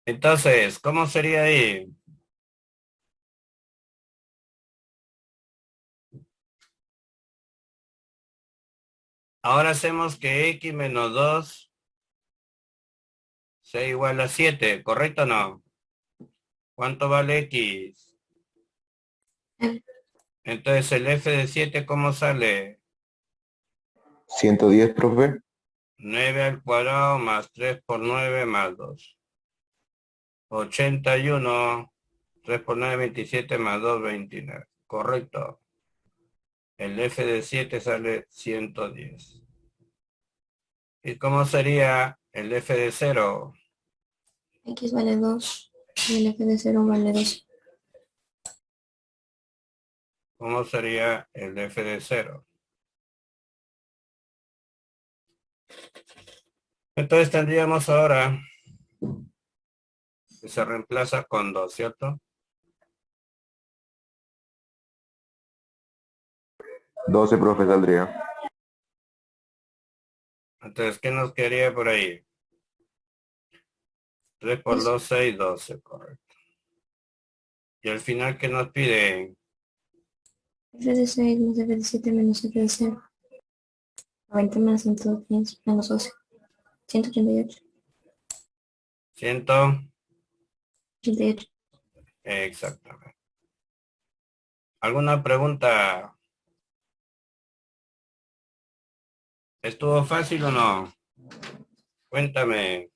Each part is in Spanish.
Entonces, ¿cómo sería ahí? Ahora hacemos que x menos 2 sea igual a 7, ¿correcto o no? ¿Cuánto vale x? Entonces, el f de 7, ¿cómo sale? 110, profe. 9 al cuadrado más 3 por 9 más 2. 81. 3 por 9, 27 más 2, 29. Correcto. El f de 7 sale 110. ¿Y cómo sería el f de 0? X vale 2 y el f de 0 vale 2. ¿Cómo sería el f de 0? Entonces tendríamos ahora que se reemplaza con 2, ¿cierto? 12, profe, saldría. Entonces, ¿qué nos quedaría por ahí? 3 por 2, 6, 12, correcto. Y al final, ¿qué nos piden? F de 6 más f de 7 menos f de 0. 90 más 110 menos 12. 188. 100. 88. Exactamente. ¿Alguna pregunta? ¿Estuvo fácil o no? Cuéntame.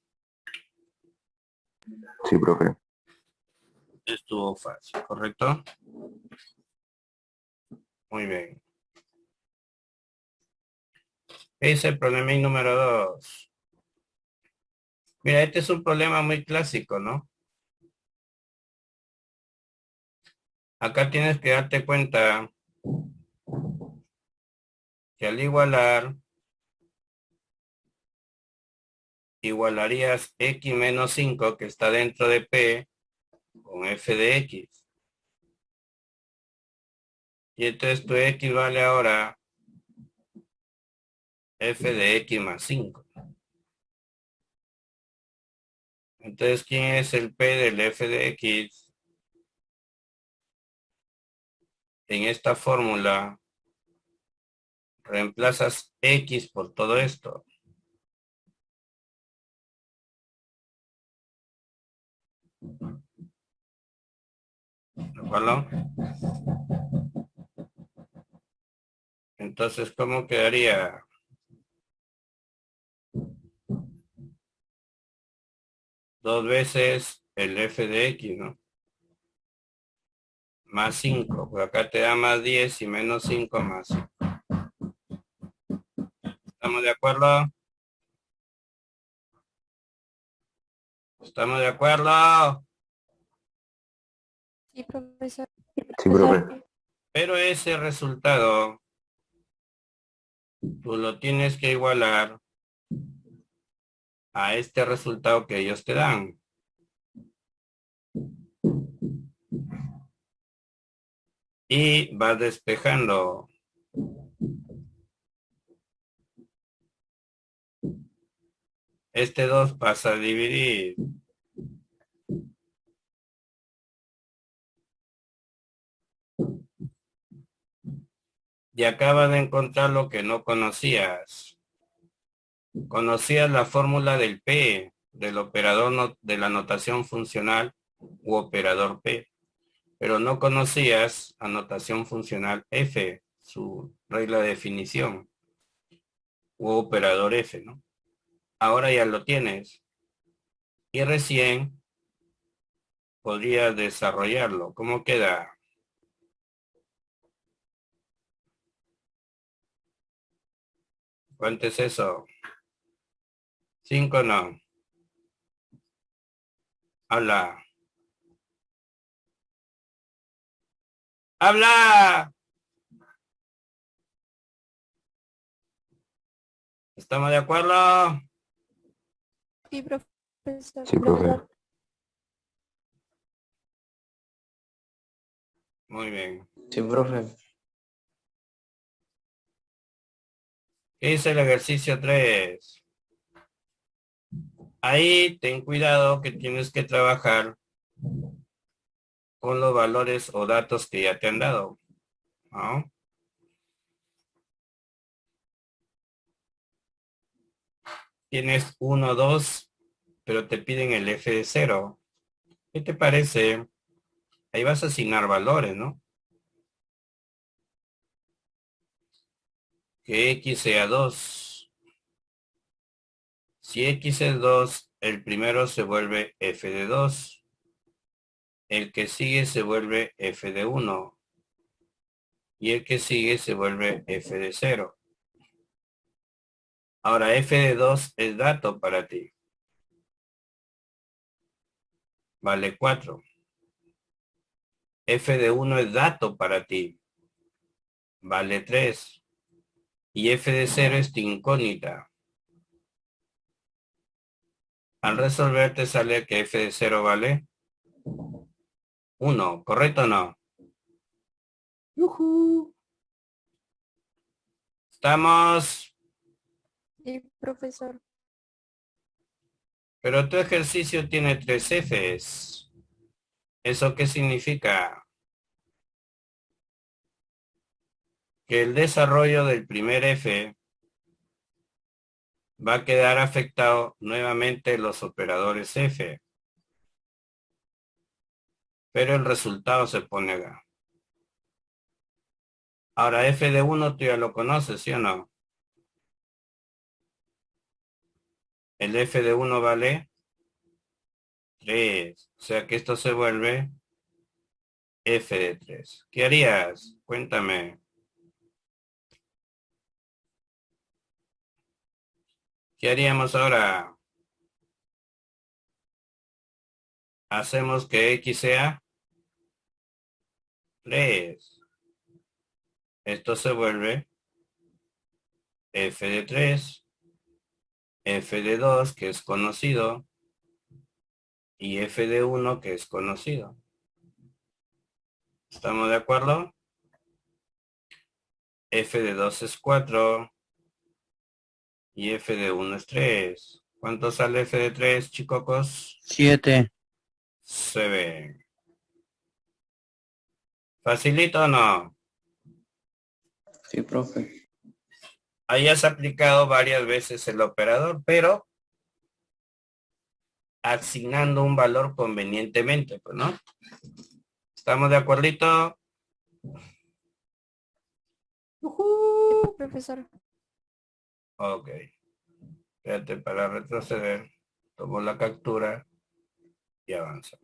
Sí, profe. Estuvo fácil, ¿correcto? Muy bien. Ese es el problema número 2. Mira, este es un problema muy clásico, ¿no? Acá tienes que darte cuenta que al igualar, igualarías x menos 5 que está dentro de P con f de x. Y entonces tu x vale ahora f de x más 5. Entonces, ¿quién es el P del f de x? En esta fórmula reemplazas x por todo esto. ¿De acuerdo? Entonces, ¿cómo quedaría? Dos veces el f de x, ¿no? Más 5, pues acá te da más 10 y menos 5 más 5. ¿Estamos de acuerdo? ¿Estamos de acuerdo? Sí, profesor. Sí, profe. Pero ese resultado tú lo tienes que igualar a este resultado que ellos te dan. Y vas despejando. Este 2 pasa a dividir. Y acabas de encontrar lo que no conocías. Conocías la fórmula del P, del operador de la notación funcional u operador P, pero no conocías a notación funcional F, su regla de definición, u operador F, ¿no? Ahora ya lo tienes. Y recién podrías desarrollarlo. ¿Cómo queda? ¿Cuánto es eso? 5 no. Habla. ¡Habla! ¿Estamos de acuerdo? Sí, profesor. Sí, profe. Muy bien. Sí, profe. ¿Qué dice el ejercicio 3? Ahí ten cuidado que tienes que trabajar con los valores o datos que ya te han dado, ¿no? Tienes 1, 2, pero te piden el f de 0. ¿Qué te parece? Ahí vas a asignar valores, ¿no? Que x sea 2. Si x es 2, el primero se vuelve f de 2. El que sigue se vuelve f de 1. Y el que sigue se vuelve f de 0. Ahora f de 2 es dato para ti. Vale 4. F de 1 es dato para ti. Vale 3. Y f de 0 es tu incógnita. Al resolver te sale que f de 0 vale 1. ¿Correcto o no? ¡Yujú! Estamos. Sí, profesor. Pero tu ejercicio tiene 3 Fs. ¿Eso qué significa? Que el desarrollo del primer F va a quedar afectado nuevamente los operadores F. Pero el resultado se pone acá. Ahora F de 1 tú ya lo conoces, ¿sí o no? El F de 1 vale 3. O sea que esto se vuelve F de 3. ¿Qué harías? Cuéntame. ¿Qué haríamos ahora? Hacemos que X sea 3. Esto se vuelve F de 3, F de 2, que es conocido, y F de 1, que es conocido. ¿Estamos de acuerdo? F de 2 es 4 y F de 1 es 3. ¿Cuánto sale F de 3, chicocos? 7. Se ve. ¿Facilito o no? Sí, profe. Hayas aplicado varias veces el operador, pero asignando un valor convenientemente, pues, ¿no? ¿Estamos de acuerdito? Sí, profesor. Ok. Espérate para retroceder. Tomo la captura y avanzo.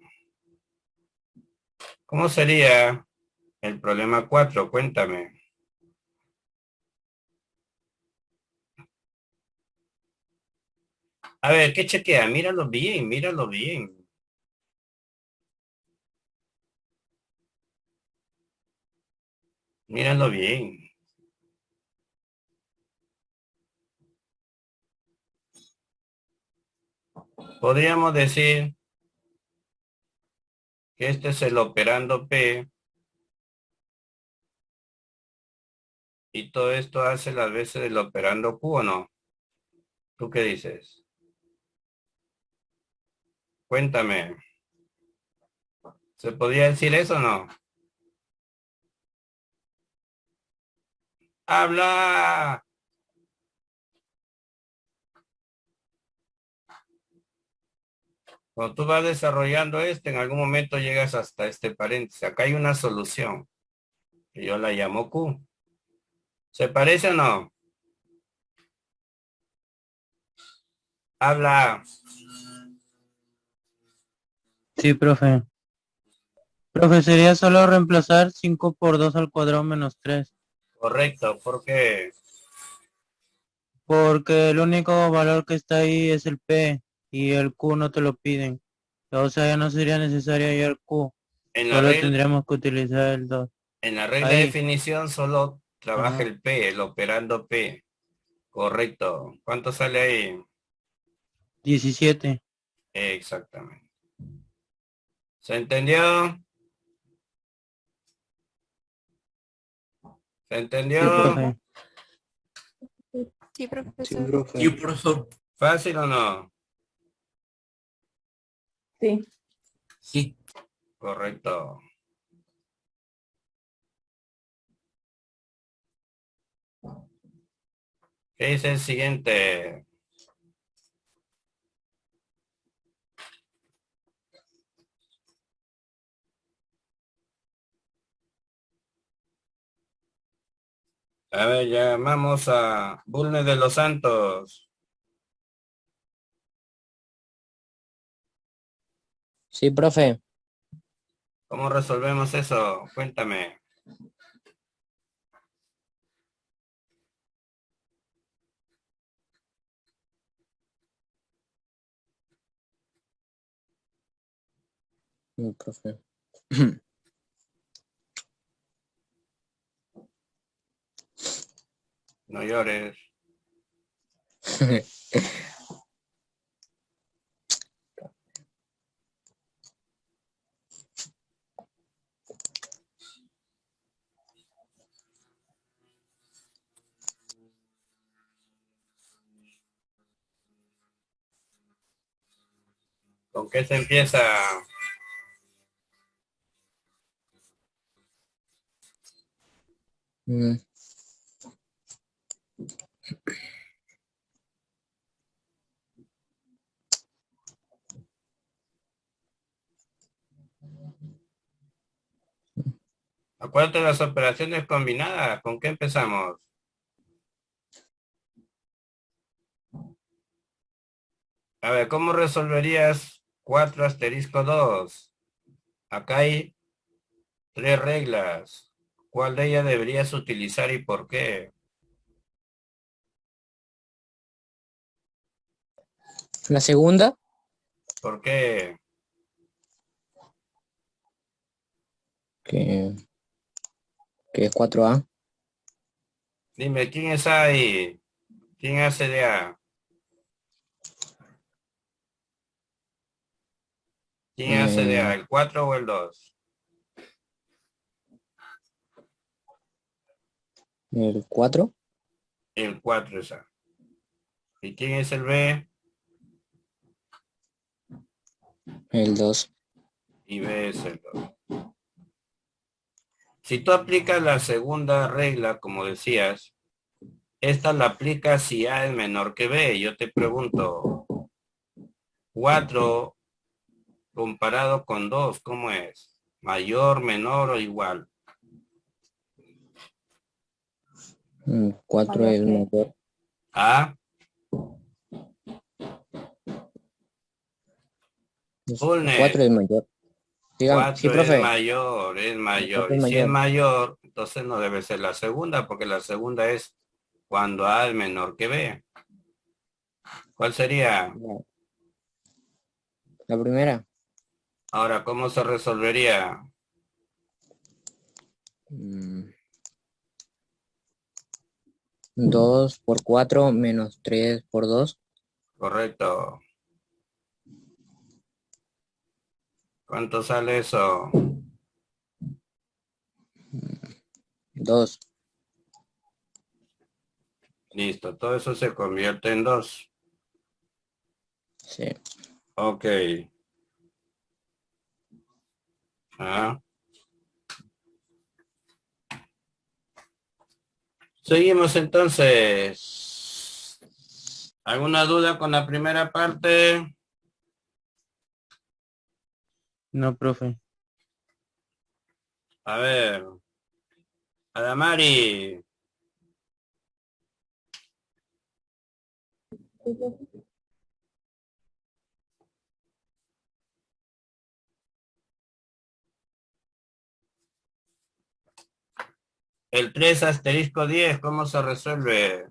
¿Cómo sería el problema 4? Cuéntame. A ver, ¿qué chequea? Míralo bien, míralo bien. Míralo bien. Podríamos decir que este es el operando P y todo esto hace las veces del operando Q, ¿o no? ¿Tú qué dices? Cuéntame. ¿Se podría decir eso o no? ¡Habla! Cuando tú vas desarrollando en algún momento llegas hasta este paréntesis. Acá hay una solución, que yo la llamo Q. ¿Se parece o no? Habla. Sí, profe. Profe, sería solo reemplazar 5 por 2 al cuadrado menos 3. Correcto, porque Porque el único valor que está ahí es el P y el Q no te lo piden. O sea, ya no sería necesario ya el Q. en la Solo regla, tendríamos que utilizar el 2. en la regla de Ahí. definición solo trabaja Ajá. el P, el operando P. Correcto. ¿Cuánto sale ahí? 17. Exactamente. ¿Se entendió? ¿Se Sí, entendió? profe. Sí, Sí, profesor. profe. Sí, profesor. ¿Fácil o no? Sí. Sí. Correcto. ¿Qué dice el siguiente? A ver, llamamos a Bulnes de los Santos. Sí, profe. ¿Cómo resolvemos eso? Cuéntame. Profe. No llores. ¿Con qué se empieza? Mm, Acuérdate de las operaciones combinadas. ¿Con qué empezamos? A ver, ¿cómo resolverías 4 asterisco 2? Acá hay 3 reglas. ¿Cuál de ellas deberías utilizar y por qué? La segunda, ¿Por qué? que, que es 4A. Dime, ¿quién es ahí? ¿Quién hace de A? ¿Quién hace de A? Eh, ¿El 4 o el 2? el 4, El 4 es A. ¿Y quién es el B? el 2. Y B es el 2. Si tú aplicas la segunda regla, como decías, esta la aplicas si A es menor que B. Yo te pregunto, 4 comparado con 2, ¿cómo es? ¿Mayor, menor o igual? 4 Mayor es que. mayor. A, El 4 Fulne, es mayor. Diga, sí, 4 es profe. mayor, es El mayor. 4 Y es si es mayor. mayor, entonces no debe ser la segunda, porque la segunda es cuando A es menor que B. ¿Cuál sería? La primera. Ahora, ¿cómo se resolvería? 2 por 4 menos 3 por 2. Correcto. ¿Cuánto sale eso? 2. Listo, todo eso se convierte en 2. Sí. Ok. Ah. Seguimos entonces. ¿Alguna duda con la primera parte? No, profe. A ver. Adamari. El 3 asterisco 10, ¿cómo se resuelve?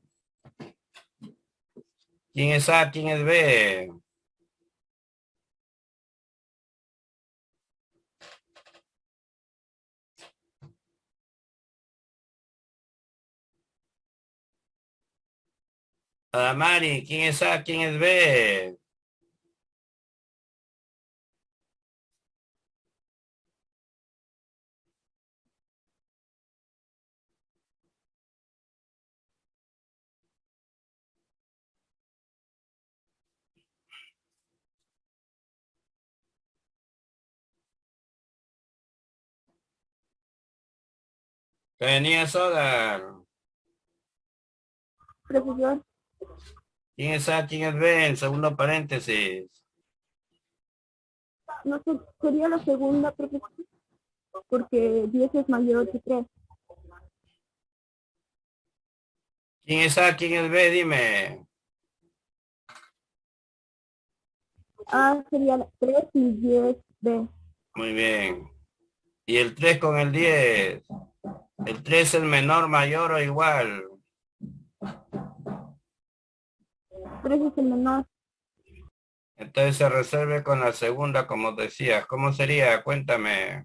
¿Quién es A? ¿Quién es B? Adamari, ¿quién es A? ¿Quién es B? Tenía Soda. Profesor. ¿Quién es A? ¿Quién es B? En segundo paréntesis. No sé, sería la segunda, profesor. Porque 10 es mayor que 3. ¿Quién es A? ¿Quién es B? Dime. A sería la 3 y 10 B. Muy bien. ¿Y el 3 con el 10? ¿El 3 es menor, mayor o igual? 3 es el menor. Entonces se resuelve con la segunda, como decías. ¿Cómo sería? Cuéntame.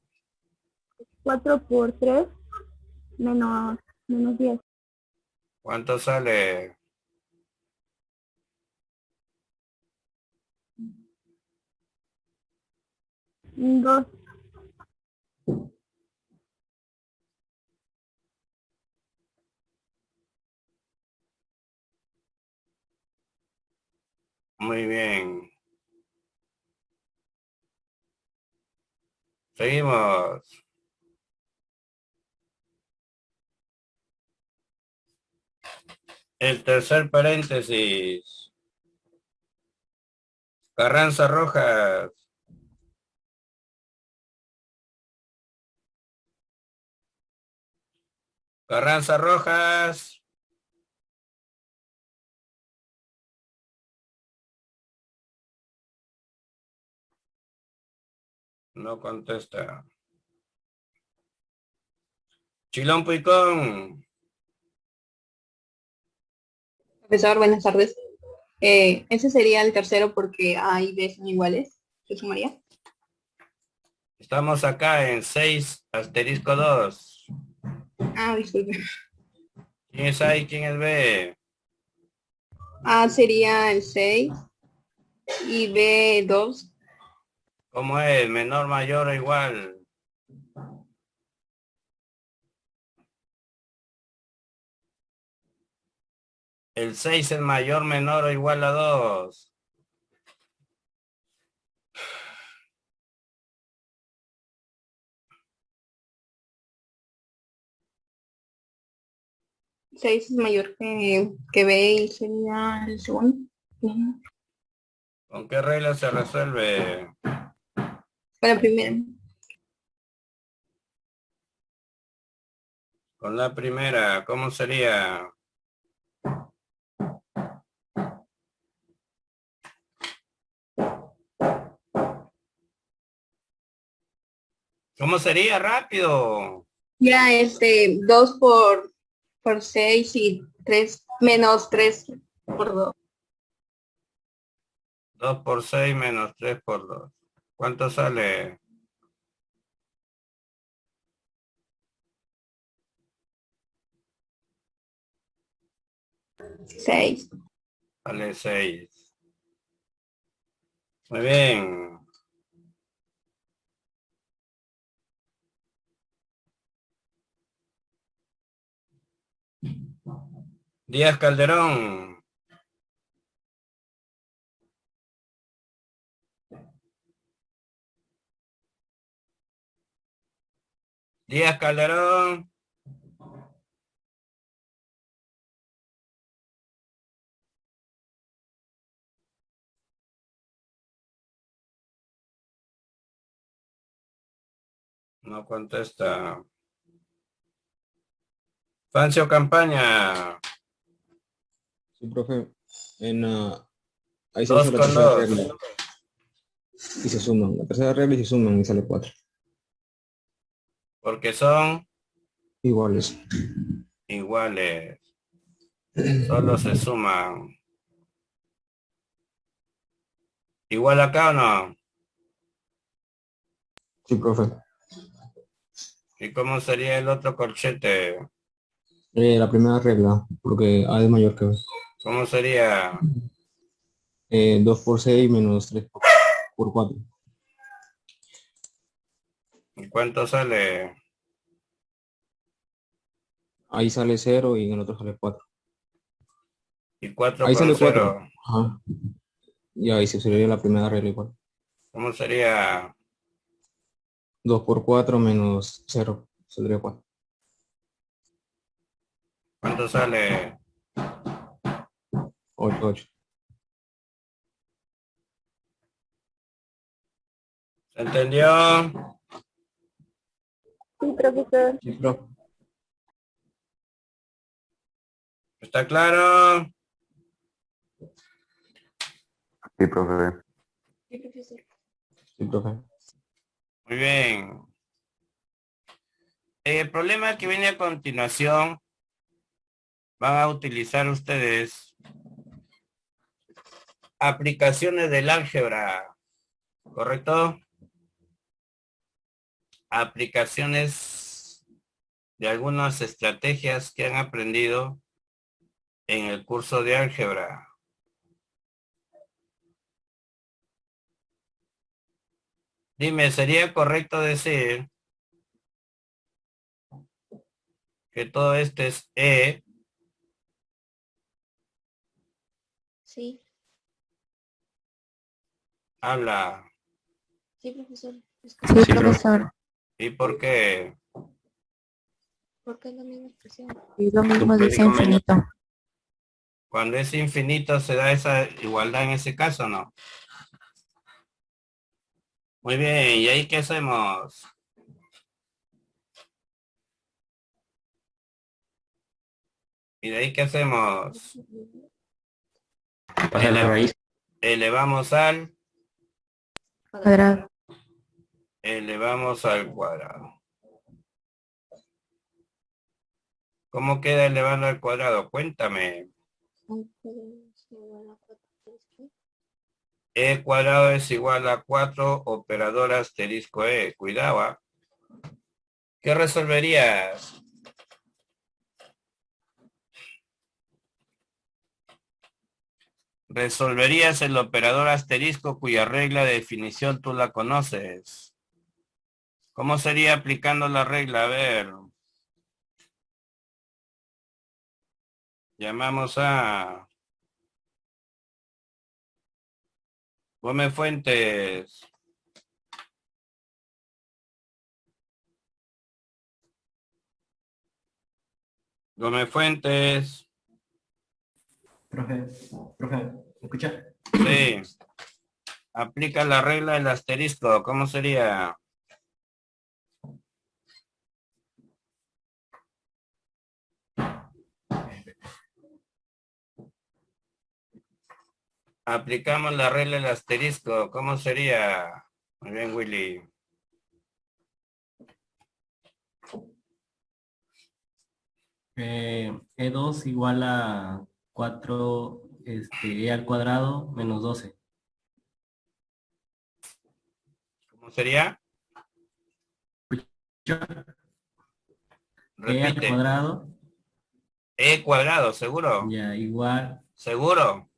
4 por 3 menos 10. ¿Cuánto sale? 2. Muy bien. Seguimos. El tercer paréntesis. Carranza Rojas. Carranza Rojas. No contesta. Chilón Puicón. Profesor, buenas tardes. Ese sería el tercero porque A y B son iguales. ¿Se sumaría? Estamos acá en 6 asterisco 2. Ah, disculpe. ¿Quién es A y quién es B? A sería el 6 y B 2. ¿Cómo es? ¿Menor, mayor o igual? El 6 es mayor, menor o igual a 2. 6 es mayor que B y sería el segundo. Ujú. ¿Con qué regla se resuelve? Con la primera. Con la primera, ¿cómo sería? ¿Cómo sería? Rápido. Ya 2 por 6 y 3 menos 3 por 2. 2 por 6 menos 3 por 2. ¿Cuánto sale? 6. Sale 6. Muy bien. Díaz Calderón. Díaz Calderón. No contesta. Fancio Campaña. Sí, profe. Ahí se 2 usa la con tercera 2. regla y se suman. La tercera regla y se suman y sale 4. Porque son Iguales. iguales. Solo se suman. ¿Igual acá o no? Sí, profe. ¿Y cómo sería el otro corchete? La primera regla, porque A es mayor que B. ¿Cómo sería? 2 por 6 menos 3 por 4. ¿Y cuánto sale? Ahí sale 0 y en el otro sale 4. ¿Y 4 Ahí con sale 4. 0? Ajá. Y ahí se usaría la primera regla igual. ¿Cómo sería? 2 por 4 menos 0. Saldría 4. ¿Cuánto sale? 8. ¿Se entendió? Sí, profesor. Sí, profe. ¿Está claro? Sí, profe. Sí, profesor. Sí, profe. Muy bien. El problema que viene a continuación, van a utilizar ustedes aplicaciones del álgebra, ¿correcto? Aplicaciones de algunas estrategias que han aprendido en el curso de álgebra. Dime, ¿sería correcto decir que todo esto es E? Sí, Habla. sí, profesor. Es Sí, Sí, profe. profesor. ¿Y por qué? porque es la misma expresión. Y lo mismo dice infinito. Cuando es infinito, ¿se da esa igualdad en ese caso o no? Muy bien, ¿y ahí qué hacemos? ¿Y de ahí qué hacemos? Pasa la raíz. Elevamos al Cuadrado. cuadrado. ¿Cómo queda elevando al cuadrado? Cuéntame. E cuadrado es igual a 4 operador asterisco E. Cuidado, ¿ah? ¿Qué resolverías? Resolverías el operador asterisco cuya regla de definición tú la conoces. ¿Cómo sería aplicando la regla? A ver. Llamamos a Gómez Fuentes. Gómez Fuentes. Profe, ¿me escucha? Sí. Aplica la regla del asterisco. ¿Cómo sería? Aplicamos la regla del asterisco. ¿Cómo sería? Muy bien, Willy. E2 igual a 4 E al cuadrado menos 12. ¿Cómo sería? E al Repite. cuadrado E cuadrado, ¿seguro? ya igual, ¿Seguro?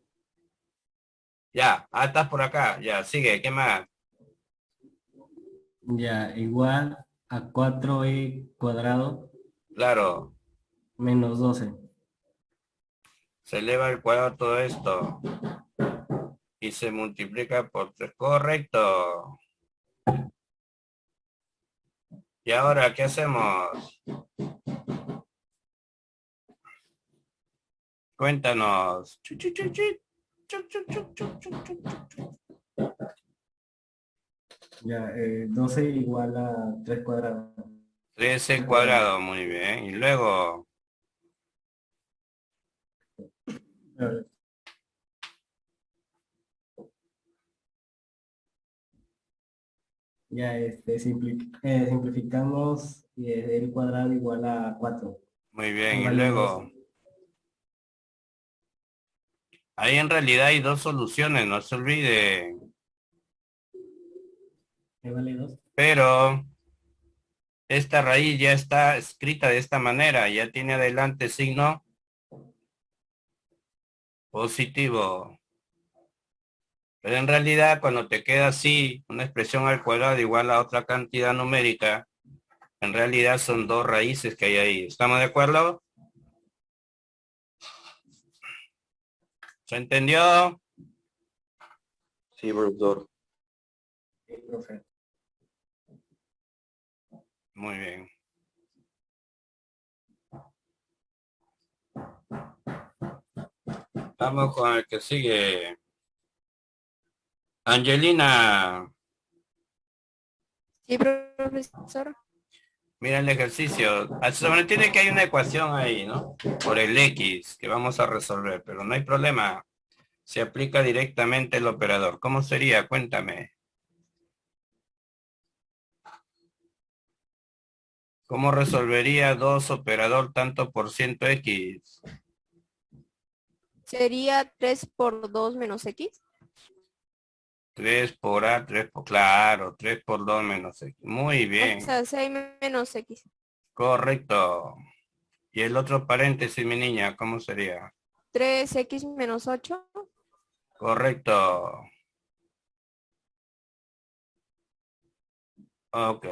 Ya, estás por acá. Ya, sigue. ¿Qué más? ya igual a 4E cuadrado Claro. menos 12. Se eleva al cuadrado todo esto. Y se multiplica por 3. Correcto. ¿Y ahora qué hacemos? Cuéntanos. Chu, chu, chu, chu. Chu, chu, chu, chu, chu, chu, chu. Ya, 12 igual a 3 cuadrados. 13 cuadrado, muy bien. Y luego, Ya, simplificamos y el cuadrado igual a 4. muy bien. Y Vale luego, 2. ahí en realidad hay dos soluciones, no se olviden. Vale 2. Pero esta raíz ya está escrita de esta manera, ya tiene adelante signo positivo. Pero en realidad cuando te queda así, una expresión al cuadrado igual a otra cantidad numérica, en realidad son dos raíces que hay ahí. ¿Estamos de acuerdo? ¿Se entendió? Sí, profesor. Profe. Muy bien. Vamos con el que sigue. Angelina, Sí, profesor. mira el ejercicio. Tiene que hay una ecuación ahí, ¿no? Por el X que vamos a resolver, pero no hay problema. Se aplica directamente el operador. ¿Cómo sería? Cuéntame. ¿Cómo resolvería 2 operador tanto por ciento X? Sería 3 por 2 menos X. 3 por A, 3 por... Claro, 3 por 2 menos X. Muy O bien. sea, 6 menos X. Correcto. Y el otro paréntesis, mi niña, ¿cómo sería? 3X menos 8. Correcto. Ok.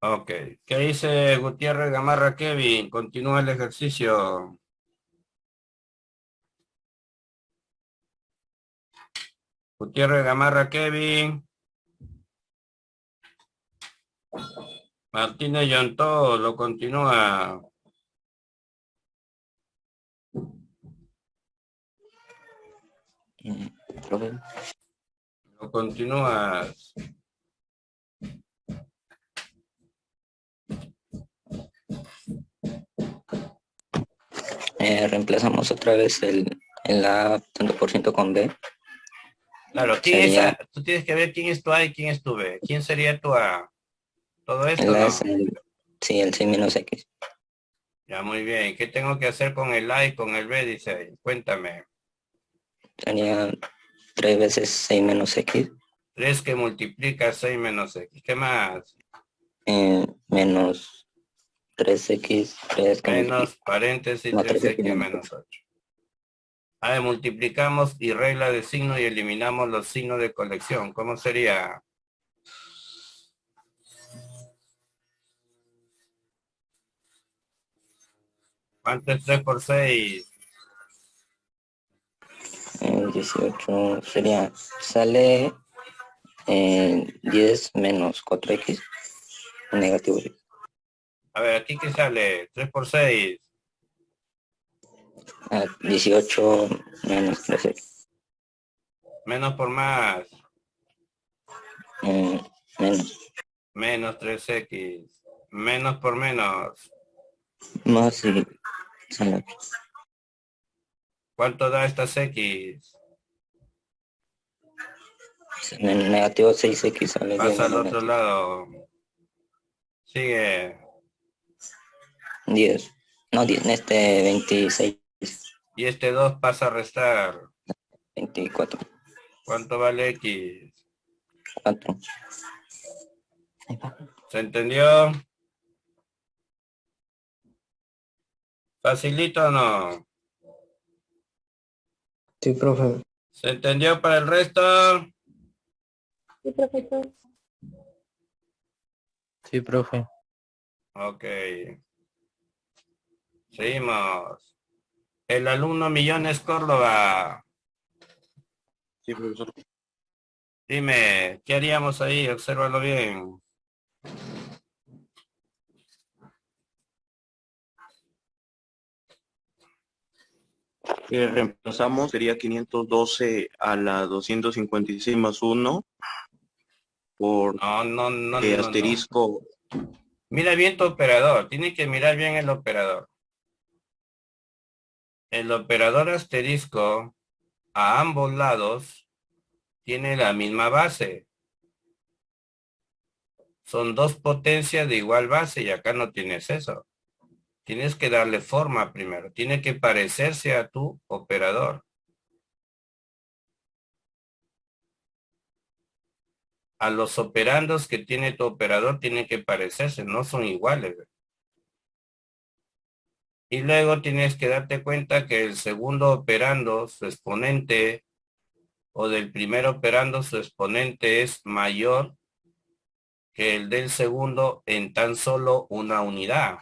Ok. ¿Qué dice Gutiérrez Gamarra Kevin? Continúa el ejercicio. Gutiérrez Gamarra Kevin. Martínez Yontó lo continúa. Profe, Lo continúa. reemplazamos otra vez el A tanto por ciento con B. Claro, ¿quién es Sería, A? Tú tienes que ver quién es tu A y quién es tu B. ¿Quién sería tu A? ¿Todo esto el A no? es sí, el 6 menos X. Ya, muy bien. ¿Qué tengo que hacer con el A y con el B? Dice ahí. Cuéntame. Sería 3 veces 6 menos X. 3 que multiplica 6 menos X. ¿Qué más? Menos 3X, 3 que multiplica. Menos paréntesis No, 3X 3X menos menos 8. A ver, multiplicamos y regla de signo y eliminamos los signos de colección. ¿Cómo sería? ¿Cuánto es 3 por 6? 18 sería, sale 10 menos 4X, negativo. A ver, ¿aquí qué sale? 3 por 6. 18 menos 3X. Menos por más. Menos. Menos 3X. Menos por menos. Más y sale ¿Cuánto da estas X? negativo 6X, sale 10 Pasa al menos otro negativo. lado. Sigue. 10. No, 10, 26, Y este 2 pasa a restar. 24, ¿Cuánto vale X? 4. ¿Se entendió? ¿Facilito o no? Sí, profe. ¿Se entendió para el resto? Sí, profesor. Sí, profe. Ok. Seguimos. El alumno Millones Córdoba. Sí, profesor. Dime, ¿qué haríamos ahí? Obsérvalo bien. Reemplazamos, sería 512 a la 256 más 1 por No. asterisco. Mira bien tu operador. Tiene que mirar bien el operador. El operador asterisco a ambos lados tiene la misma base. Son dos potencias de igual base y acá no tienes eso. Tienes que darle forma primero. Tiene que parecerse a tu operador. A los operandos que tiene tu operador tienen que parecerse, no son iguales. Y luego tienes que darte cuenta que el segundo operando, su exponente, o del primer operando, su exponente es mayor que el del segundo en tan solo una unidad.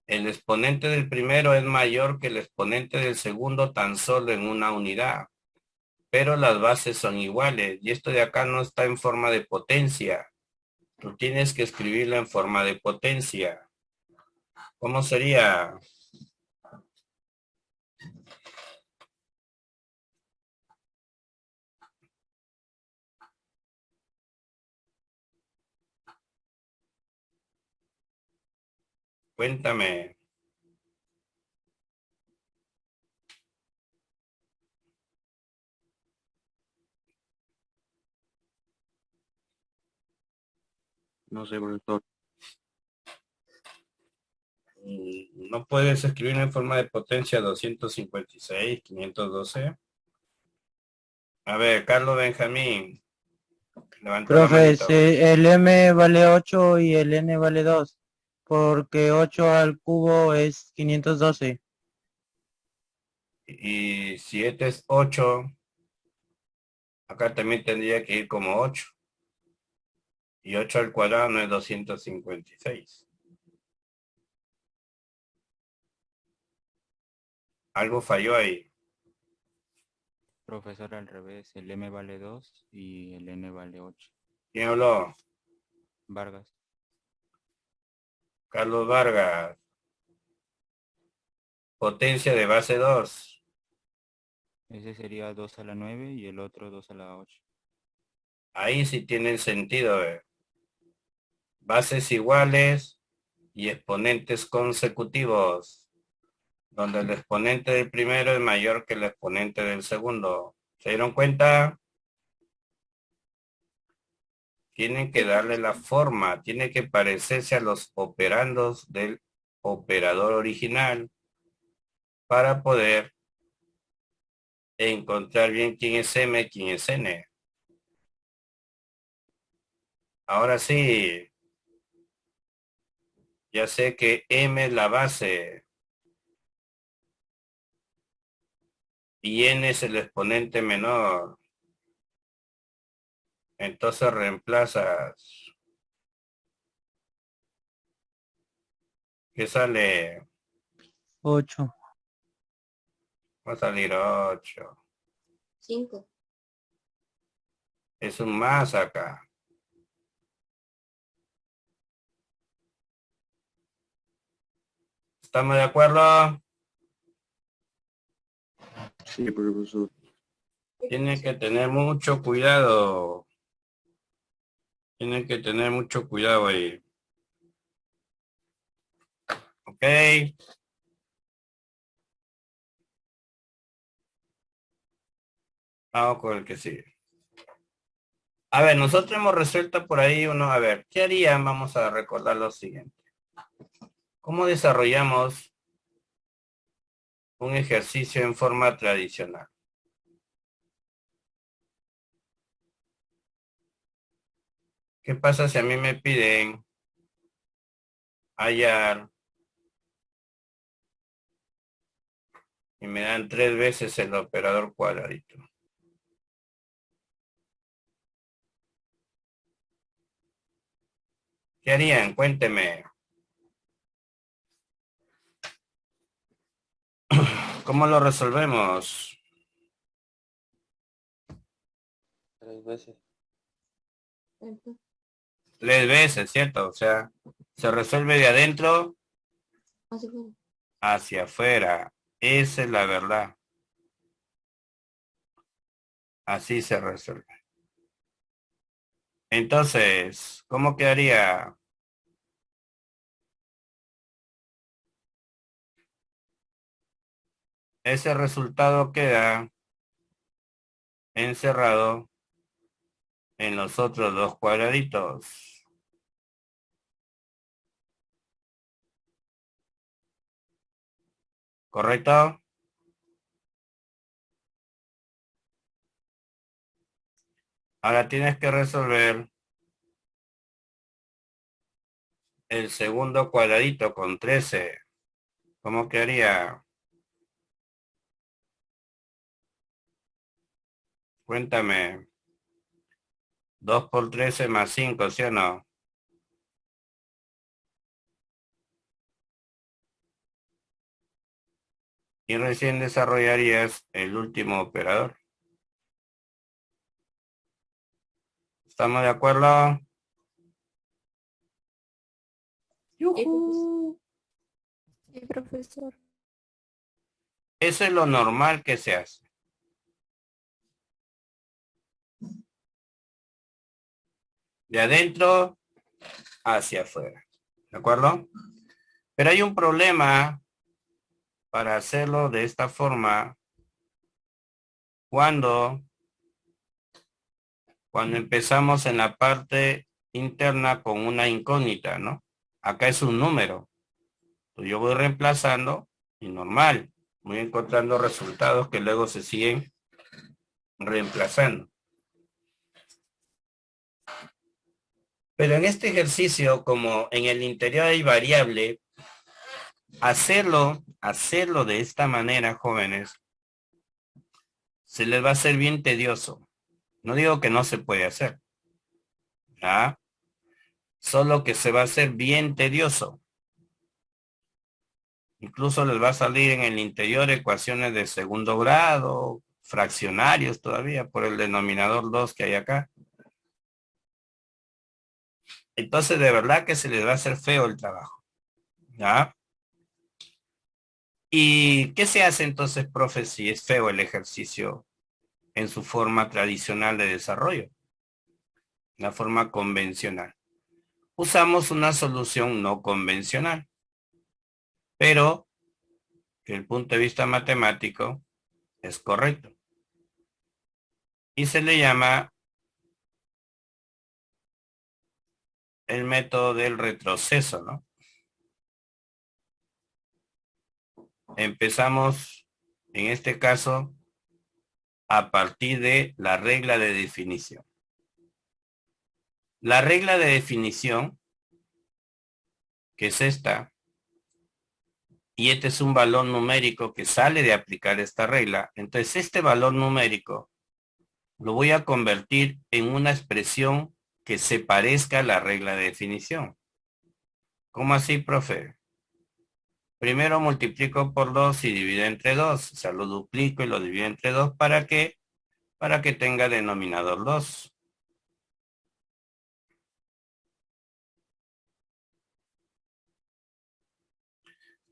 El exponente del primero es mayor que el exponente del segundo tan solo en una unidad. Pero las bases son iguales y esto de acá no está en forma de potencia, Tú tienes que escribirla en forma de potencia. ¿Cómo sería? Cuéntame. No sé, profesor. ¿No puedes escribir en forma de potencia 256, 512? A ver, Carlos Benjamín, levanta la Profe, manito. el m vale 8 y el n vale 2, porque 8 al cubo es 512. Y si este es 8, acá también tendría que ir como 8. Y 8 al cuadrado no es 256. Algo falló ahí. Profesor, al revés, el M vale 2 y el N vale 8. ¿Quién habló? Vargas. Carlos Vargas. Potencia de base 2. Ese sería 2 a la 9 y el otro 2 a la 8. Ahí sí tienen sentido. Bases iguales y exponentes consecutivos, donde el exponente del primero es mayor que el exponente del segundo. ¿Se dieron cuenta? Tienen que darle la forma, tiene que parecerse a los operandos del operador original para poder encontrar bien quién es M, quién es N. Ahora sí, ya sé que M es la base y N es el exponente menor. Entonces reemplazas. ¿Qué sale? 8. Va a salir 8. 5. Es un más acá. ¿Estamos de acuerdo? Sí, profesor. Tiene que tener mucho cuidado. Tiene que tener mucho cuidado ahí. ¿Ok? Vamos con el que sigue. A ver, nosotros hemos resuelto por ahí uno. A ver, ¿qué harían? Vamos a recordar lo siguiente. ¿Cómo desarrollamos un ejercicio en forma tradicional? ¿Qué pasa si a mí me piden hallar y me dan 3 veces el operador cuadradito? ¿Qué harían? Cuénteme. ¿Cómo lo resolvemos? 3 veces. 3 veces, ¿cierto? O sea, se resuelve de adentro hacia afuera. Esa es la verdad. Así se resuelve. Entonces, ¿cómo quedaría? Ese resultado queda encerrado en los otros dos cuadraditos. ¿Correcto? Ahora tienes que resolver el segundo cuadradito con 13. ¿Cómo quedaría? Cuéntame. 2 por 13 más 5, ¿sí o no? Y recién desarrollarías el último operador. ¿Estamos de acuerdo? ¡Yujú! Sí, profesor. Eso es lo normal que se hace. De adentro hacia afuera. ¿De acuerdo? Pero hay un problema para hacerlo de esta forma cuando empezamos en la parte interna con una incógnita, ¿no? Acá es un número. Pues yo voy reemplazando y normal. Voy encontrando resultados que luego se siguen reemplazando. Pero en este ejercicio, como en el interior hay variable, hacerlo de esta manera, jóvenes, se les va a hacer bien tedioso. No digo que no se puede hacer, ¿ya? Solo que se va a hacer bien tedioso. Incluso les va a salir en el interior ecuaciones de segundo grado, fraccionarios todavía, por el denominador 2 que hay acá. Entonces, de verdad que se les va a hacer feo el trabajo, ¿ya? ¿Y qué se hace entonces, profe, si es feo el ejercicio en su forma tradicional de desarrollo? La forma convencional. Usamos una solución no convencional, pero que el punto de vista matemático es correcto. Y se le llama el método del retroceso, ¿no? Empezamos, en este caso, a partir de la regla de definición. La regla de definición, que es esta, y este es un valor numérico que sale de aplicar esta regla. Entonces, este valor numérico lo voy a convertir en una expresión que se parezca a la regla de definición. ¿Cómo así, profe? Primero multiplico por 2 y divido entre 2. O sea, lo duplico y lo divido entre 2. ¿Para qué? Para que tenga denominador 2.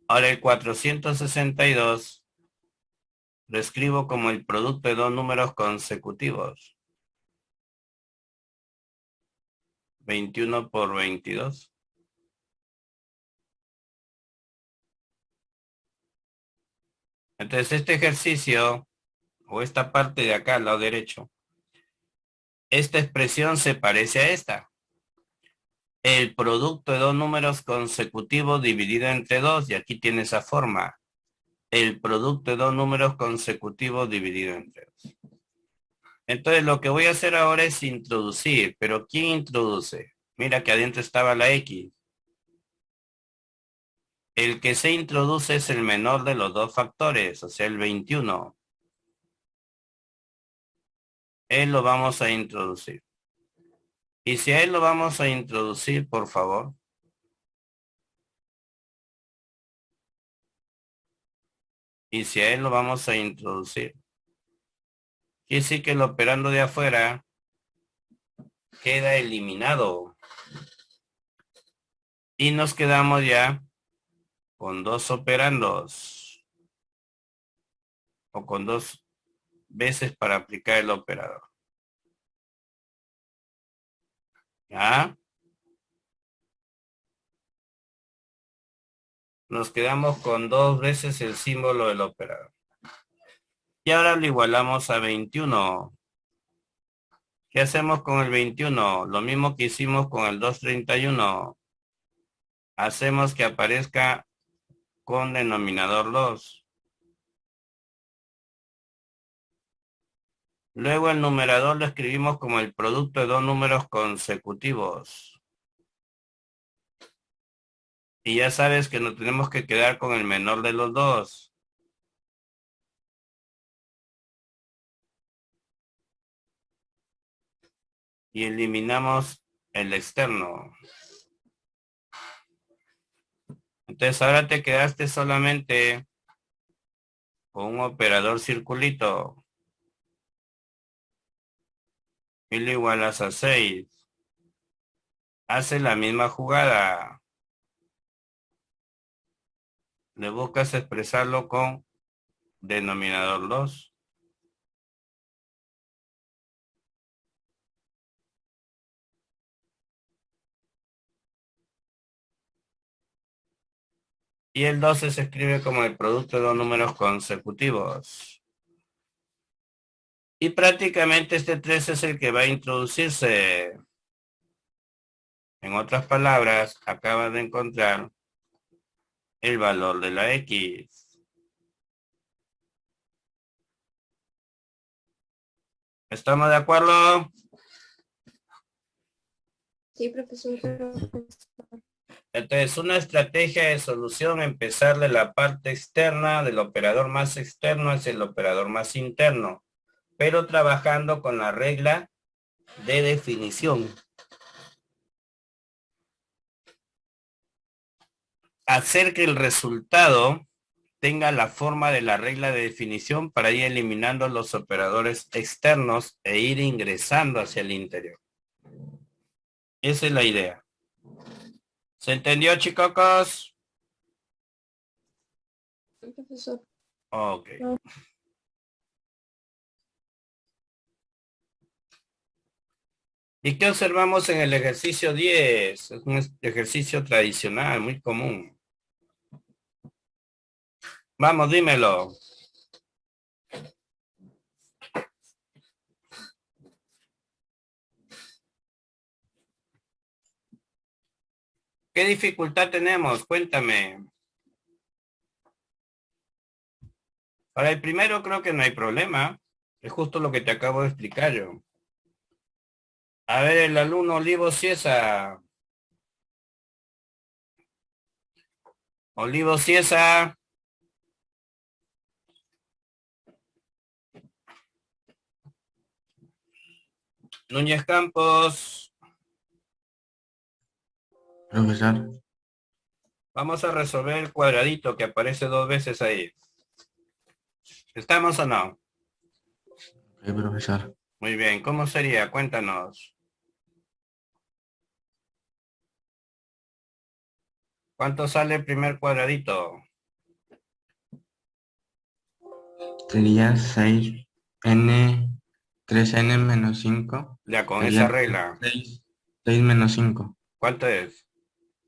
Ahora el 462 lo escribo como el producto de dos números consecutivos. 21 por 22. Entonces este ejercicio, o esta parte de acá al lado derecho, esta expresión se parece a esta. El producto de dos números consecutivos dividido entre 2, y aquí tiene esa forma. El producto de dos números consecutivos dividido entre 2. Entonces lo que voy a hacer ahora es introducir. ¿Pero quién introduce? Mira que adentro estaba la X. El que se introduce es el menor de los dos factores, o sea, el 21. Él lo vamos a introducir. Y si a él lo vamos a introducir, por favor. Y si a él lo vamos a introducir. Quiere decir que el operando de afuera queda eliminado. Y nos quedamos ya con dos operandos. O con dos veces para aplicar el operador. ¿Ya? Nos quedamos con dos veces el símbolo del operador. Y ahora lo igualamos a 21. ¿Qué hacemos con el 21? Lo mismo que hicimos con el 231. Hacemos que aparezca con denominador 2. Luego el numerador lo escribimos como el producto de dos números consecutivos. Y ya sabes que nos tenemos que quedar con el menor de los dos. Y eliminamos el externo. Entonces ahora te quedaste solamente con un operador circulito. Y lo igualas a 6. Hace la misma jugada. Le buscas expresarlo con denominador 2. Y el 12 se escribe como el producto de dos números consecutivos. Y prácticamente este 3 es el que va a introducirse. En otras palabras, acaba de encontrar el valor de la X. ¿Estamos de acuerdo? Sí, profesor. Entonces, una estrategia de solución, empezar de la parte externa, del operador más externo hacia el operador más interno, pero trabajando con la regla de definición. Hacer que el resultado tenga la forma de la regla de definición para ir eliminando los operadores externos e ir ingresando hacia el interior. Esa es la idea. ¿Se entendió, chicos? Sí, profesor. Ok. ¿Y qué observamos en el ejercicio 10? Es un ejercicio tradicional, muy común. Vamos, dímelo. ¿Qué dificultad tenemos? Cuéntame. Para el primero creo que no hay problema. Es justo lo que te acabo de explicar yo. A ver, el alumno Olivo Ciesa. Olivo Ciesa. Núñez Campos. Profesor. Vamos a resolver el cuadradito que aparece dos veces ahí. ¿Estamos o no? Sí, profesor. Muy bien. ¿Cómo sería? Cuéntanos. ¿Cuánto sale el primer cuadradito? Sería 6n, 3n menos 5. Ya, con Sería esa regla. 6 menos 5. ¿Cuánto es?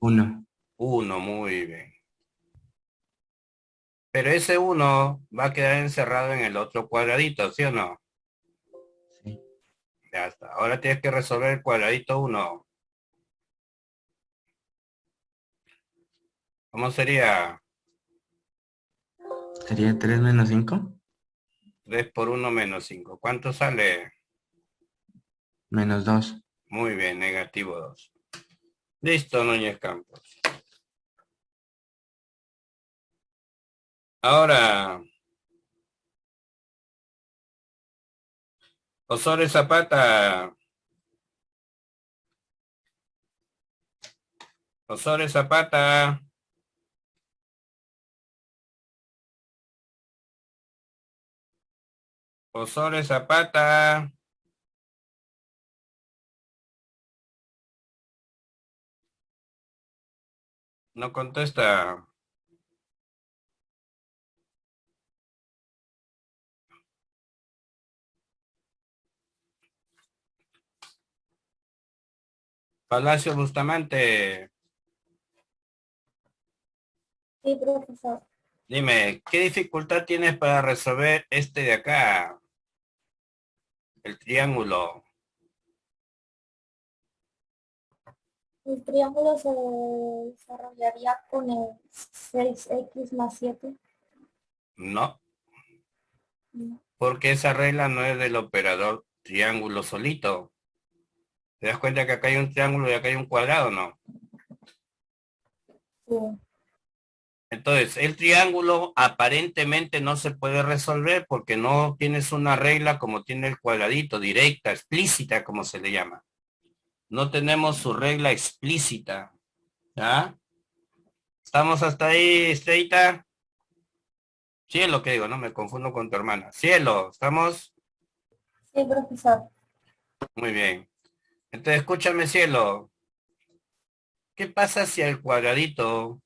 1. 1, muy bien. Pero ese 1 va a quedar encerrado en el otro cuadradito, ¿sí o no? Sí. Ya está. Ahora tienes que resolver el cuadradito 1. ¿Cómo sería? Sería 3 menos 5. 3 por 1 menos 5. ¿Cuánto sale? Menos 2. Muy bien, negativo 2. Listo, Núñez Campos. Ahora, Osorio Zapata. Osorio Zapata. Osorio Zapata. No contesta. Palacio Bustamante. Sí, profesor. Dime, ¿qué dificultad tienes para resolver este de acá? El triángulo. El triángulo se desarrollaría con el 6x más 7. No, No. porque esa regla no es del operador triángulo solito. ¿Te das cuenta que acá hay un triángulo y acá hay un cuadrado, no? Sí. Entonces, el triángulo aparentemente no se puede resolver porque no tienes una regla como tiene el cuadradito, directa, explícita, como se le llama. No tenemos su regla explícita. ¿Ya? ¿Estamos hasta ahí, Estrellita? Cielo, ¿qué digo? No me confundo con tu hermana. Cielo, ¿estamos? Sí, profesor. Muy bien. Entonces, escúchame, Cielo. ¿Qué pasa si al cuadradito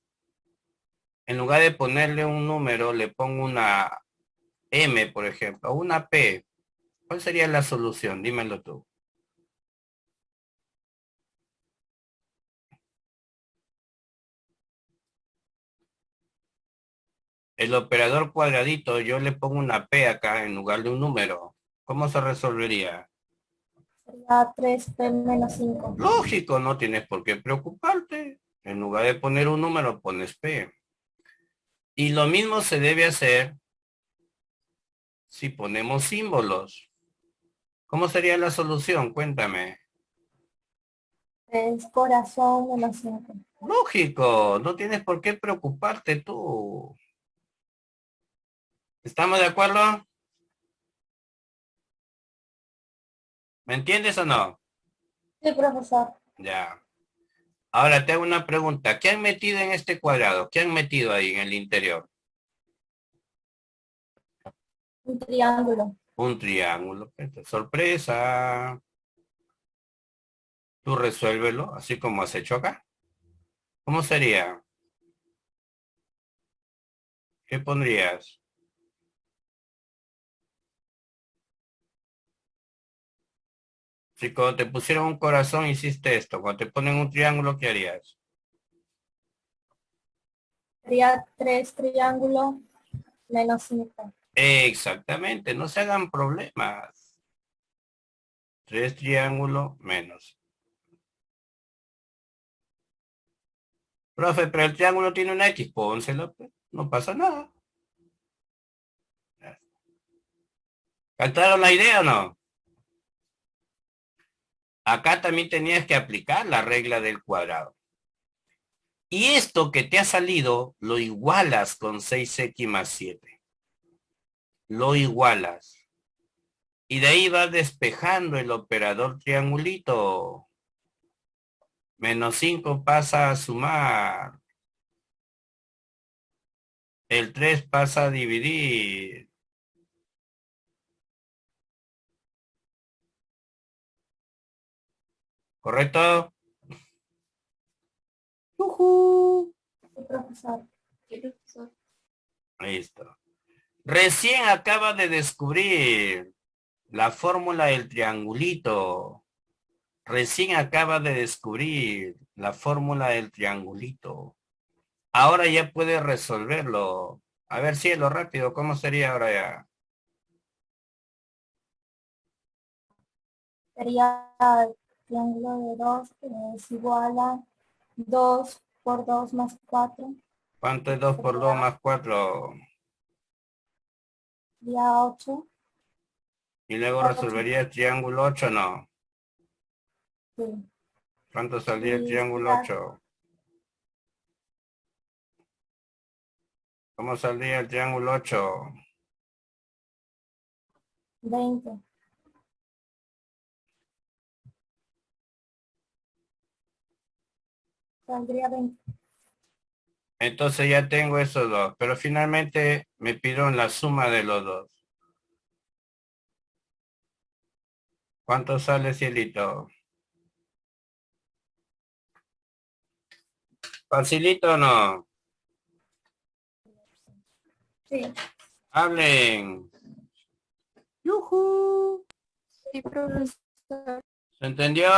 En lugar de ponerle un número, le pongo una M, por ejemplo, o una P. ¿Cuál sería la solución? Dímelo tú. El operador cuadradito, yo le pongo una P acá en lugar de un número. ¿Cómo se resolvería? Sería 3p menos 5. Lógico, no tienes por qué preocuparte. En lugar de poner un número, pones P. Y lo mismo se debe hacer si ponemos símbolos. ¿Cómo sería la solución? Cuéntame. Es corazón menos 5. Lógico, no tienes por qué preocuparte tú. ¿Estamos de acuerdo? ¿Me entiendes o no? Sí, profesor. Ya. Ahora te hago una pregunta. ¿Qué han metido en este cuadrado? ¿Qué han metido ahí en el interior? Un triángulo. Un triángulo. Sorpresa. Tú resuélvelo, así como has hecho acá. ¿Cómo sería? ¿Qué pondrías? Si cuando te pusieron un corazón hiciste esto, cuando te ponen un triángulo, ¿qué harías? Sería 3 triángulos menos 5. Exactamente, no se hagan problemas. 3 triángulos menos. Profe, pero el triángulo tiene una X, pónselo, pues. No pasa nada. ¿Captaron la idea o no? Acá también tenías que aplicar la regla del cuadrado. Y esto que te ha salido, lo igualas con 6x más 7. Lo igualas. Y de ahí vas despejando el operador triangulito. Menos 5 pasa a sumar. El 3 pasa a dividir. ¿Correcto? Sí, profesor. Sí, profesor. Listo. Recién acaba de descubrir la fórmula del triangulito. Recién acaba de descubrir la fórmula del triangulito. Ahora ya puede resolverlo. A ver, cielo, rápido, ¿cómo sería ahora ya? Sería el triángulo de 2 es igual a 2 por 2 más 4. ¿Cuánto es 2 por 2 más 4? Sería 8. Y luego resolvería el triángulo 8, ¿no? Sí. ¿Cuánto saldría el Y triángulo sería 8? ¿Cómo saldría el triángulo 8? 20. Saldría 20. Entonces ya tengo esos dos, pero finalmente me pidieron la suma de los dos. ¿Cuánto sale, cielito? ¿Facilito o no? Sí. Hablen. ¡Yujú! Sí, profesor. ¿Se entendió?